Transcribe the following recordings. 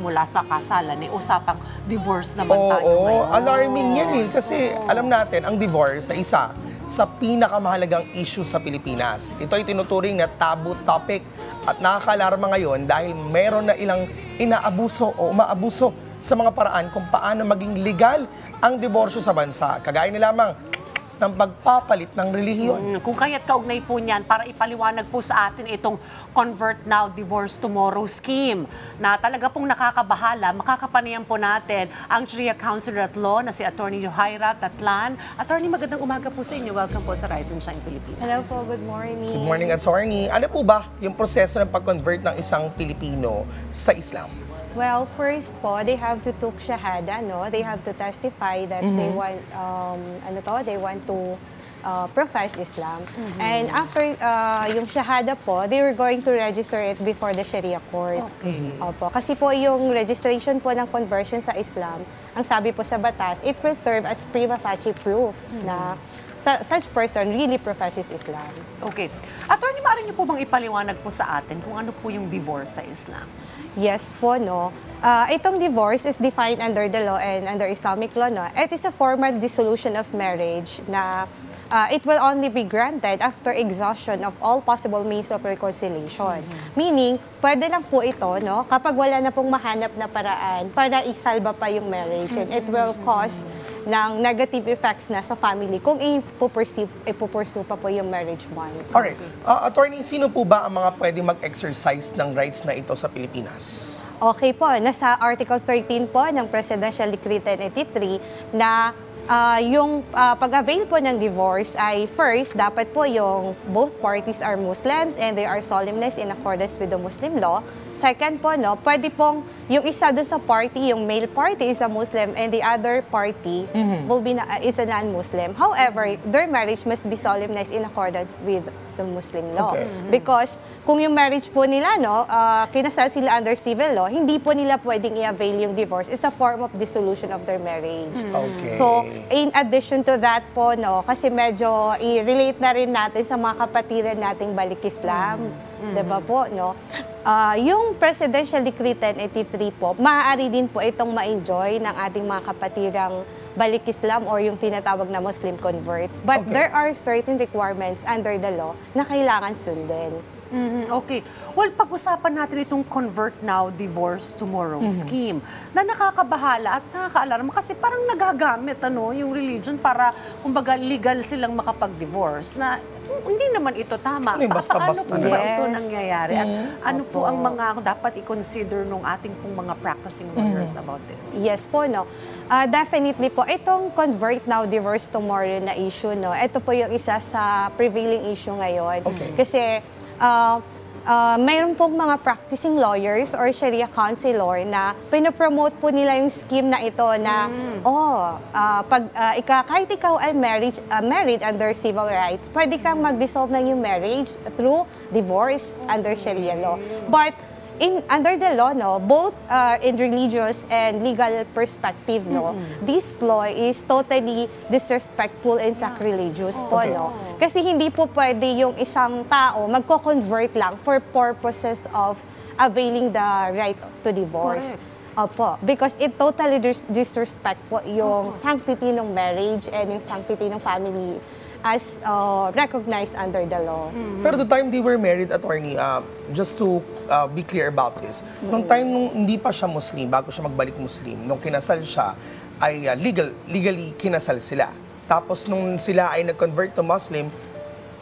magsisimula sa kasalan, usapang divorce naman tayo ngayon. Alarming yan kasi alam natin, ang divorce sa isa sa pinakamahalagang issue sa Pilipinas. Ito ay tinuturing na taboo topic at nakakalarma ngayon dahil meron na ilang inaabuso o umaabuso sa mga paraan kung paano maging legal ang diborsyo sa bansa. Kagaya na lamang ng pagpapalit ng relihiyon. Kung kaya't kaugnay po niyan, para ipaliwanag po sa atin itong Convert Now, Divorce Tomorrow scheme na talaga pong nakakabahala, makakapanayan po natin ang Sharia Counselor at Law na si Attorney Yohaira Tatlan. Attorney, magandang umaga po sa inyo. Welcome po sa Rise and Shine Pilipinas. Hello po, good morning. Good morning, Attorney. Ano po ba yung proseso ng pag-convert ng isang Pilipino sa Islam? Well, first po, they have to took shahada, no? They have to testify that they want, they want to profess Islam. And after yung shahada po, they were going to register it before the Sharia courts. Opo. Kasi po yung registration po ng conversion sa Islam, ang sabi po sa batas, it will serve as prima facie proof na such person really professes Islam. Okay. Attorney, maaari niyo po bang ipaliwanag po sa atin kung ano po yung divorce sa Islam? Yes po, no. Itong divorce is defined under the law and under Islamic law, no. It is a formal dissolution of marriage na it will only be granted after exhaustion of all possible means of reconciliation. Meaning, pwede lang po ito, no, kapag wala na pong mahanap na paraan para isalba pa yung marriage. And it will cause ng negative effects na sa family kung ipupursue pa po yung marriage bond. Alright. Attorney, sino po ba ang mga pwede mag-exercise ng rights na ito sa Pilipinas? Okay po, nasa Article 13 po ng Presidential Decree 1083 na yung pag-avail po ng divorce ay first, dapat po yung both parties are Muslims and they are solemnized in accordance with the Muslim law. Second po, no, pwede pong yung isa doon sa party, yung male party is a Muslim and the other party will be is a non-Muslim. However, their marriage must be solemnized in accordance with the Muslim law. Okay. Because kung yung marriage po nila, no, kinasal sila under civil law, hindi po nila pwedeng i-avail yung divorce. It's a form of dissolution of their marriage. Okay. So, in addition to that po, no, kasi medyo i-relate na rin natin sa mga kapatiran nating balik Islam. Diba po, no? Yung Presidential Decree 1083 po, maaari din po itong ma-enjoy ng ating mga kapatirang balik Islam or yung tinatawag na Muslim converts. But there are certain requirements under the law na kailangan sundin. Okay. Well, pag-usapan natin itong Convert Now, Divorce Tomorrow scheme na nakakabahala at nakakaalarma kasi parang nagagamit yung religion para, kumbaga, legal silang makapag-divorce na hindi naman ito tama. Ano yung basta-basta Paano po ba na? ito nangyayari? At ano po ang mga dapat i-consider nung ating pong mga practicing lawyers about this? Yes po, no. Definitely po, itong Convert Now, Divorce Tomorrow na issue, no, ito po yung isa sa prevailing issue ngayon. Okay. Kasi mayroon pong mga practicing lawyers or Sharia counselor na pinapromote po nila yung scheme na ito na, kahit ikaw ay married under civil rights, pwede kang mag-dissolve ng yung marriage through divorce under Sharia law. But under the law, no, both in religious and legal perspective, no, this law is totally disrespectful and sacrilegious po, no. Kasi hindi po pwede yung isang tao magko-convert lang for purposes of availing the right to divorce. Opo, because it totally disrespect po yung sanctity ng marriage and yung sanctity ng family as recognized under the law. Pero the time they were married, attorney, just to be clear about this, nung time nung hindi pa siya Muslim, bago siya magbalik Muslim, nung kinasal siya, ay legally kinasal sila. Tapos nung sila ay nag-convert to Muslim,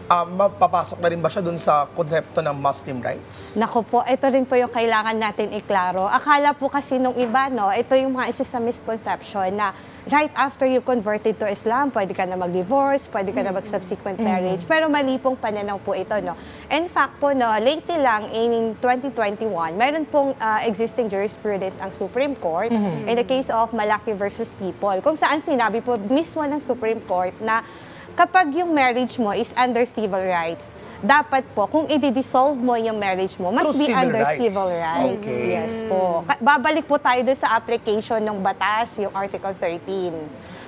mapapasok na rin ba siya dun sa konsepto ng Muslim rights? Naku po, ito rin po yung kailangan natin iklaro. Akala po kasi nung iba, no, ito yung mga isa sa misconception na right after you converted to Islam, pwede ka na mag-divorce, pwede ka na mag-subsequent marriage. Pero mali pong pananaw po ito, no. In fact po, no, lately lang in 2021, mayroon pong existing jurisprudence ang Supreme Court in the case of Malaki versus People, kung saan sinabi po mismo ng Supreme Court na kapag yung marriage mo is under civil rights, dapat po, kung i-dissolve mo yung marriage mo, must be under civil rights. Okay. Yes po. Babalik po tayo doon sa application ng batas, yung Article 13.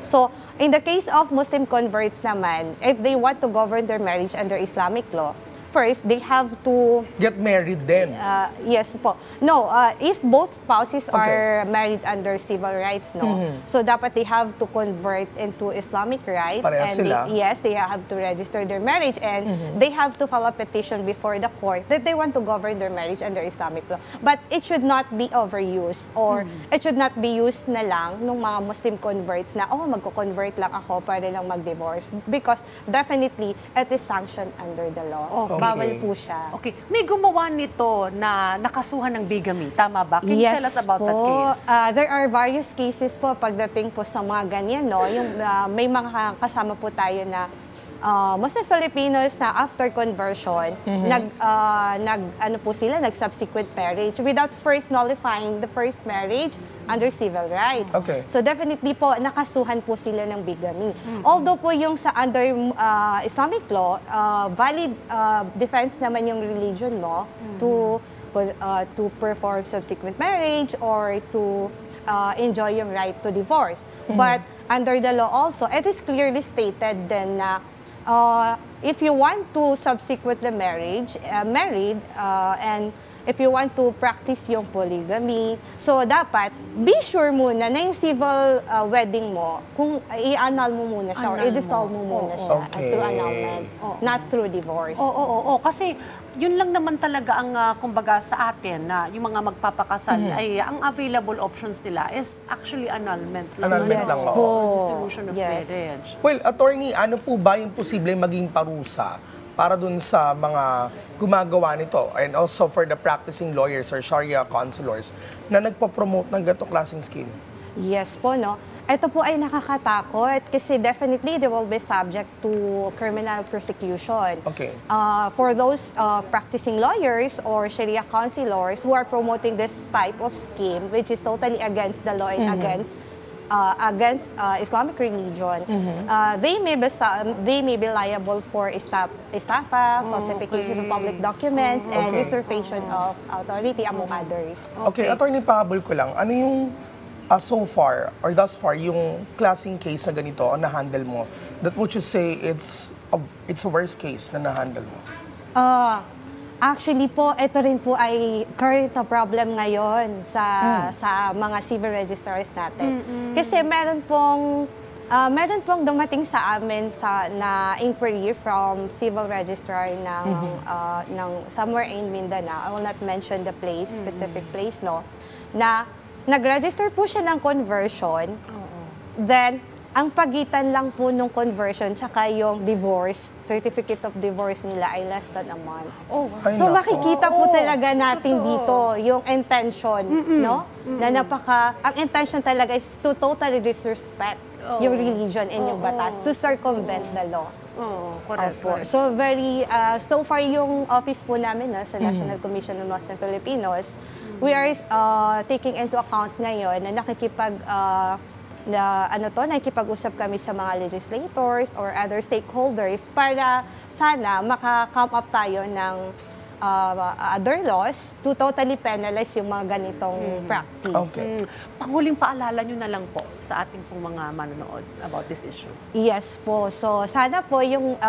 So, in the case of Muslim converts naman, if they want to govern their marriage under Islamic law, first, they have to Get married then. yes po. No, if both spouses Okay. are married under civil rights, no. So dapat they have to convert into Islamic rights, Parehas and sila. they have to register their marriage, and they have to file a petition before the court that they want to govern their marriage under Islamic law. But it should not be overused, or it should not be used na lang nung mga Muslim converts na, magko-convert lang ako para lang mag-divorce. Because definitely, it is sanctioned under the law. Okay. Bawal po siya. Okay. May gumawa nito na nakasuhan ng bigamy. Tama ba? Can you tell us about that case? There are various cases po pagdating po sa mga ganyan, no? Yung may mga kasama po tayo na Muslim Filipinos na after conversion, nag-subsequent marriage without first nullifying the first marriage under civil rights. Okay. So definitely po, nakasuhan po sila ng bigamy. Although po yung sa under Islamic law, valid defense naman yung religion mo to perform subsequent marriage or to enjoy yung right to divorce. But under the law also, it is clearly stated then na if you want to subsequently married, and if you want to practice yung polygamy, so dapat be sure muna na yung civil wedding mo, kung i-annul mo muna siya or i-dissolve mo muna siya Okay. through annulment, not through divorce. Oo. Kasi yun lang naman talaga ang kumbaga sa atin na yung mga magpapakasal ay ang available options nila is actually annulment. Annulment lang, oo. Dissolution of Yes. marriage. Well, attorney, ano po ba yung posible maging parusa para dun sa mga gumagawa nito and also for the practicing lawyers or Sharia counselors na nagpo-promote ng ganitong klaseng scheme? Yes po, no? Ito po ay nakakatakot kasi definitely they will be subject to criminal prosecution. Okay. For those practicing lawyers or Sharia counselors who are promoting this type of scheme, which is totally against the law and against Islamic religion, they may be liable for estafa, falsification of public documents, and Okay. usurpation of authority, among others. Okay, attorney, pahabol ko lang. Ano yung so far or thus far yung klaseng case na ganito ang na-handle mo that would you say it's a worst case na na-handle mo? Actually po, ito rin po ay current na problem ngayon sa mga civil registrars natin. Kasi meron pong dumating sa amin na inquiry from civil registrar ng somewhere in Mindanao. I will not mention the place, specific place, no, na nag-register po siya ng conversion. Then, ang pagitan lang po nung conversion tsaka yung divorce, certificate of divorce nila ay less than a month. Ay, So nako. makikita po talaga natin dito yung intention, no? Na ang intention talaga is to totally disrespect yung religion and yung batas, to circumvent the law. Correct. Opo. So so far yung office po namin sa National Commission on Muslim Filipinos, we are taking into account ngayon na nakikipag-usap kami sa mga legislators or other stakeholders para sana maka-come up tayo ng other laws to totally penalize yung mga ganitong practice. Okay. Panghuling paalala nyo na lang po sa ating pong mga manonood about this issue. Yes po. So sana po yung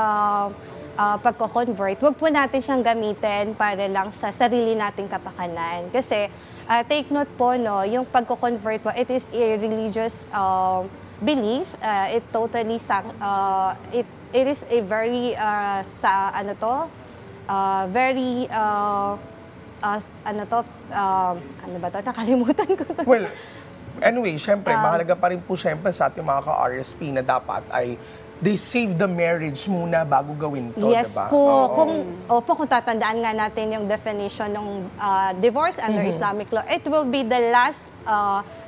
pagko-convert, wag po natin siyang gamitin para lang sa sarili nating kapakanan. Kasi take note po, no, yung pagko-convert po, it is a religious belief. It totally it is a very very nakalimutan ko to. Well, anyway, syempre, mahalaga pa rin po syempre sa ating mga ka-RSP na dapat ay they save the marriage muna bago gawin to, Yes diba? po. Oo. Kung tatandaan nga natin yung definition ng divorce under Islamic law, it will be the last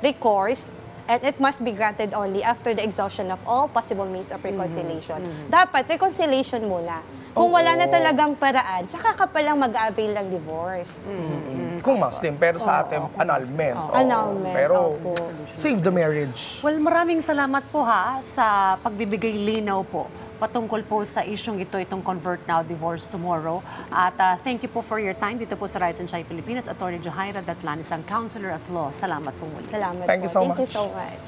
recourse and it must be granted only after the exhaustion of all possible means of reconciliation. Dapat reconciliation muna. Kung wala na talagang paraan, tsaka ka palang mag-avail ng divorce. Kung Muslim, pero sa atin, annulment. Oo. Annulment, Pero opo. save the marriage. Well, maraming salamat po sa pagbibigay linaw po patungkol po sa isyong itong Convert Now, Divorce Tomorrow. At thank you po for your time dito po sa Rise and Shine Pilipinas. Attorney Johaira Datlan, isang counselor at law. Salamat po muli. Salamat Thank po. you so Thank you much. so much.